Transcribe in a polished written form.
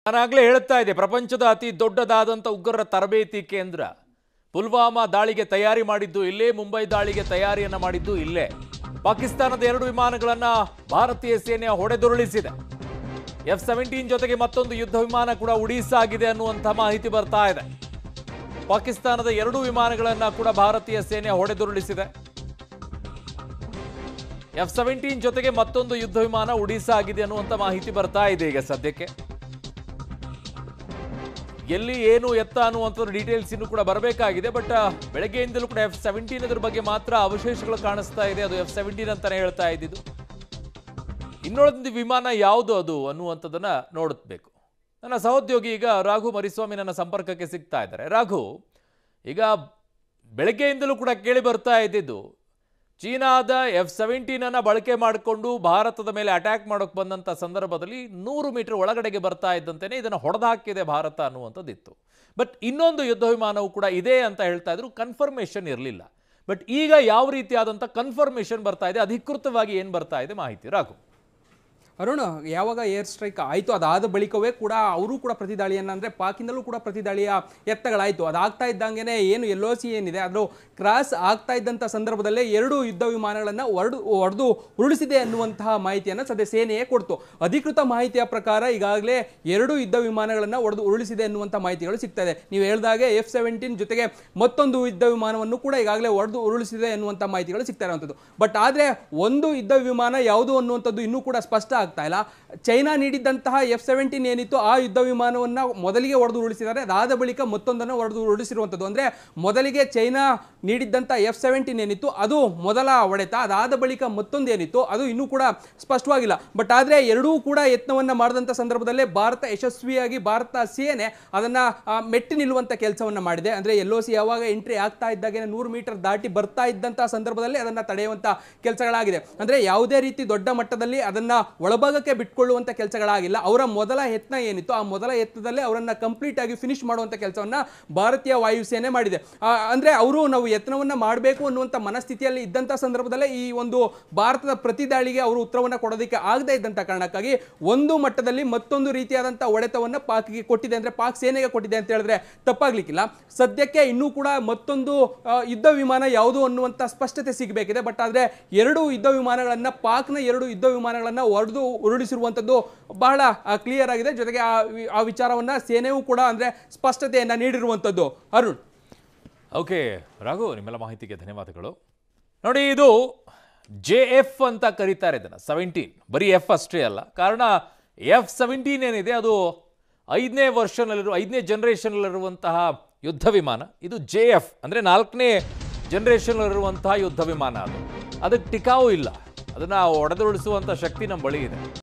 ನಾನಾಗಲೇ ಹೇಳ್ತಾ ಇದ್ದೆ, ಪ್ರಪಂಚದ ಅತಿ ದೊಡ್ಡದಾದಂಥ ಉಗ್ರರ ತರಬೇತಿ ಕೇಂದ್ರ ಪುಲ್ವಾಮಾ ದಾಳಿಗೆ ತಯಾರಿ ಮಾಡಿದ್ದು ಇಲ್ಲೇ, ಮುಂಬೈ ದಾಳಿಗೆ ತಯಾರಿಯನ್ನು ಮಾಡಿದ್ದು ಇಲ್ಲೇ. ಪಾಕಿಸ್ತಾನದ 2 ವಿಮಾನಗಳನ್ನು ಭಾರತೀಯ ಸೇನೆ ಹೊಡೆದುರುಳಿಸಿದೆ. F-17 ಜೊತೆಗೆ ಮತ್ತೊಂದು ಯುದ್ಧ ವಿಮಾನ ಕೂಡ ಉಡೀಸಾಗಿದೆ ಅನ್ನುವಂಥ ಮಾಹಿತಿ ಬರ್ತಾ ಇದೆ. ಪಾಕಿಸ್ತಾನದ 2 ವಿಮಾನಗಳನ್ನು ಕೂಡ ಭಾರತೀಯ ಸೇನೆ ಹೊಡೆದುರುಳಿಸಿದೆ. F-17 ಜೊತೆಗೆ ಮತ್ತೊಂದು ಯುದ್ಧ ವಿಮಾನ ಉಡೀಸಾ ಆಗಿದೆ ಅನ್ನುವಂಥ ಮಾಹಿತಿ ಬರ್ತಾ ಇದೆ ಈಗ ಸದ್ಯಕ್ಕೆ. ಎಲ್ಲಿ ಏನು ಎತ್ತ ಅನ್ನುವಂಥದ್ದು ಡೀಟೇಲ್ಸ್ ಇನ್ನೂ ಕೂಡ ಬರಬೇಕಾಗಿದೆ. ಬಟ್ ಬೆಳಗ್ಗೆಯಿಂದಲೂ ಕೂಡ F-17 ಅದ್ರ ಬಗ್ಗೆ ಮಾತ್ರ ಅವಶೇಷಗಳು ಕಾಣಿಸ್ತಾ ಇದೆ. ಅದು F-17 ಅಂತಾನೆ ಹೇಳ್ತಾ ಇದ್ದಿದ್ದು. ಇನ್ನೊಂದು ವಿಮಾನ ಯಾವುದು ಅದು ಅನ್ನುವಂಥದ್ದನ್ನ ನೋಡಬೇಕು. ನನ್ನ ಸಹೋದ್ಯೋಗಿ ಈಗ ರಾಘು ಮರಿಸ್ವಾಮಿ ನನ್ನ ಸಂಪರ್ಕಕ್ಕೆ ಸಿಗ್ತಾ ಇದ್ದಾರೆ. ರಾಘು, ಈಗ ಬೆಳಗ್ಗೆಯಿಂದಲೂ ಕೂಡ ಕೇಳಿ ಬರ್ತಾ ಇದ್ದಿದ್ದು, ಚೀನಾದ F-17 ಅನ್ನ ಬಳಕೆ ಮಾಡಿಕೊಂಡು ಭಾರತದ ಮೇಲೆ ಅಟ್ಯಾಕ್ ಮಾಡೋಕೆ ಬಂದಂಥ ಸಂದರ್ಭದಲ್ಲಿ 100 ಮೀಟರ್ ಒಳಗಡೆಗೆ ಬರ್ತಾ ಇದ್ದಂತೆಯೇ ಇದನ್ನು ಹೊಡೆದಾಕಿದೆ ಭಾರತ ಅನ್ನುವಂಥದ್ದಿತ್ತು. ಬಟ್ ಇನ್ನೊಂದು ಯುದ್ಧ ವಿಮಾನವು ಕೂಡ ಇದೆ ಅಂತ ಹೇಳ್ತಾ ಇದ್ರು, ಕನ್ಫರ್ಮೇಷನ್ ಇರಲಿಲ್ಲ. ಬಟ್ ಈಗ ಯಾವ ರೀತಿಯಾದಂಥ ಕನ್ಫರ್ಮೇಷನ್ ಬರ್ತಾ ಇದೆ, ಅಧಿಕೃತವಾಗಿ ಏನು ಬರ್ತಾ ಇದೆ ಮಾಹಿತಿ ರಾಘು? ಅರುಣ್, ಯಾವಾಗ ಏರ್ ಸ್ಟ್ರೈಕ್ ಆಯಿತು ಅದಾದ ಬಳಿಕವೇ ಕೂಡ ಅವರು ಕೂಡ ಪ್ರತಿದಾಳಿಯನ್ನು, ಅಂದರೆ ಪಾಕಿಂದಲೂ ಕೂಡ ಪ್ರತಿದಾಳಿಯ ಯತ್ನಗಳಾಯಿತು. ಅದಾಗ್ತಾ ಇದ್ದಂಗೆ ಏನು LOC ಏನಿದೆ ಅದು ಕ್ರಾಸ್ ಆಗ್ತಾ ಇದ್ದಂಥ ಸಂದರ್ಭದಲ್ಲೇ 2 ಯುದ್ಧ ವಿಮಾನಗಳನ್ನು ಹೊಡೆದು ಉರುಳಿಸಿದೆ ಅನ್ನುವಂತಹ ಮಾಹಿತಿಯನ್ನು ಸದ್ಯ ಸೇನೆಯೇ ಕೊಡ್ತು. ಅಧಿಕೃತ ಮಾಹಿತಿಯ ಪ್ರಕಾರ ಈಗಾಗಲೇ 2 ಯುದ್ಧ ವಿಮಾನಗಳನ್ನು ಹೊಡೆದು ಉರುಳಿಸಿದೆ ಅನ್ನುವಂಥ ಮಾಹಿತಿಗಳು ಸಿಗ್ತಾ ಇದೆ. ನೀವು ಹೇಳಿದಾಗೆ F-17 ಜೊತೆಗೆ ಮತ್ತೊಂದು ಯುದ್ಧ ವಿಮಾನವನ್ನು ಕೂಡ ಈಗಾಗಲೇ ಹೊಡೆದು ಉರುಳಿಸಿದೆ ಅನ್ನುವಂಥ ಮಾಹಿತಿಗಳು ಸಿಗ್ತಾ ಇರುವಂಥದ್ದು. ಬಟ್ ಆದರೆ ಒಂದು ಯುದ್ಧ ವಿಮಾನ ಯಾವುದು ಅನ್ನುವಂಥದ್ದು ಇನ್ನೂ ಕೂಡ ಸ್ಪಷ್ಟ ಆಗ್ತಾ ಇಲ್ಲ. ಚೈನಾ ನೀಡಿದ್ದಂತಹ F-17 ಏನಿತ್ತು ಆ ಯುದ್ಧ ವಿಮಾನವನ್ನು ಮೊದಲಿಗೆ ಹೊಡೆದು ಉರುಳಿಸಿದ್ದಾರೆ. ಅದಾದ ಬಳಿಕ ಮತ್ತೊಂದನ್ನು ಹೊಡೆದು ಉರುಳಿಸಿರುವಂಥದ್ದು. ಅಂದರೆ ಮೊದಲಿಗೆ ಚೈನಾ ನೀಡಿದ್ದಂಥ F-17 ಏನಿತ್ತು ಅದು ಮೊದಲ ಹೊಡೆತ, ಅದಾದ ಬಳಿಕ ಮತ್ತೊಂದು ಏನಿತ್ತು ಅದು ಇನ್ನೂ ಕೂಡ ಸ್ಪಷ್ಟವಾಗಿಲ್ಲ. ಬಟ್ ಆದರೆ ಎರಡೂ ಕೂಡ ಯತ್ನವನ್ನು ಮಾಡಿದಂಥ ಸಂದರ್ಭದಲ್ಲೇ ಭಾರತ ಯಶಸ್ವಿಯಾಗಿ ಭಾರತ ಸೇನೆ ಅದನ್ನು ಮೆಟ್ಟಿ ನಿಲ್ಲುವಂಥ ಕೆಲಸವನ್ನು ಮಾಡಿದೆ. ಅಂದರೆ LOC ಯಾವಾಗ ಎಂಟ್ರಿ ಆಗ್ತಾ ಇದ್ದಾಗೆ 100 ಮೀಟರ್ ದಾಟಿ ಬರ್ತಾ ಇದ್ದಂಥ ಸಂದರ್ಭದಲ್ಲಿ ಅದನ್ನು ತಡೆಯುವಂಥ ಕೆಲಸಗಳಾಗಿದೆ. ಅಂದರೆ ಯಾವುದೇ ರೀತಿ ದೊಡ್ಡ ಮಟ್ಟದಲ್ಲಿ ಅದನ್ನು ಒಳಭಾಗಕ್ಕೆ ಬಿಟ್ಕೊಳ್ಳುವಂಥ ಕೆಲಸಗಳಾಗಿಲ್ಲ. ಅವರ ಮೊದಲ ಯತ್ನ ಏನಿತ್ತು ಆ ಮೊದಲ ಯತ್ನದಲ್ಲೇ ಅವರನ್ನು ಕಂಪ್ಲೀಟ್ ಆಗಿ ಫಿನಿಶ್ ಮಾಡುವಂಥ ಕೆಲಸವನ್ನು ಭಾರತೀಯ ವಾಯುಸೇನೆ ಮಾಡಿದೆ. ಅಂದರೆ ಅವರು ನಾವು ಯತ್ನವನ್ನು ಮಾಡಬೇಕು ಅನ್ನುವಂಥ ಮನಸ್ಥಿತಿಯಲ್ಲಿ ಇದ್ದಂಥ ಸಂದರ್ಭದಲ್ಲೇ ಈ ಒಂದು ಭಾರತದ ಪ್ರತಿದಾಳಿಗೆ ಅವರು ಉತ್ತರವನ್ನು ಕೊಡೋದಕ್ಕೆ ಆಗದೇ ಇದ್ದಂಥ ಕಾರಣಕ್ಕಾಗಿ ಒಂದು ಮಟ್ಟದಲ್ಲಿ ಮತ್ತೊಂದು ರೀತಿಯಾದಂಥ ಹೊಡೆತವನ್ನು ಪಾಕ್ಗೆ ಕೊಟ್ಟಿದೆ, ಅಂದರೆ ಪಾಕ್ ಸೇನೆಗೆ ಕೊಟ್ಟಿದೆ ಅಂತ ಹೇಳಿದ್ರೆ ತಪ್ಪಾಗ್ಲಿಕ್ಕಿಲ್ಲ. ಸದ್ಯಕ್ಕೆ ಇನ್ನೂ ಕೂಡ ಮತ್ತೊಂದು ಯುದ್ಧ ವಿಮಾನ ಯಾವುದು ಅನ್ನುವಂಥ ಸ್ಪಷ್ಟತೆ ಸಿಗಬೇಕಿದೆ. ಬಟ್ ಆದರೆ 2 ಯುದ್ಧ ವಿಮಾನಗಳನ್ನು ಪಾಕ್ನ 2 ಯುದ್ಧ ವಿಮಾನಗಳನ್ನು ಹೊಡೆದು ಉರುಳಿಸಿರುವಂಥದ್ದು ಬಹಳ ಕ್ಲಿಯರ್ ಆಗಿದೆ. ಜೊತೆಗೆ ಆ ವಿಚಾರವನ್ನು ಸೇನೆಯೂ ಕೂಡ ಅಂದರೆ ಸ್ಪಷ್ಟತೆಯನ್ನು ನೀಡಿರುವಂಥದ್ದು. ಅರುಣ್, ಓಕೆ ರಾಘು, ನಿಮ್ಮೆಲ್ಲ ಮಾಹಿತಿಗೆ ಧನ್ಯವಾದಗಳು. ನೋಡಿ, ಇದು JF ಅಂತ ಕರೀತಾರೆ ಇದನ್ನು. 17 ಬರೀ F ಅಷ್ಟೇ ಅಲ್ಲ. ಕಾರಣ F-17 ಏನಿದೆ ಅದು 5ನೇ ಜನರೇಷನ್ನಲ್ಲಿರುವಂತಹ ಯುದ್ಧ ವಿಮಾನ. ಇದು JF ಅಂದರೆ 4ನೇ ಜನರೇಷನ್ನಲ್ಲಿರುವಂತಹ ಯುದ್ಧ ವಿಮಾನ. ಅದಕ್ಕೆ ಟಿಕಾವು ಇಲ್ಲ, ಅದನ್ನು ಹೊಡೆದುರುಳಿಸುವಂಥ ಶಕ್ತಿ ನಮ್ಮ ಬಳಿ ಇದೆ.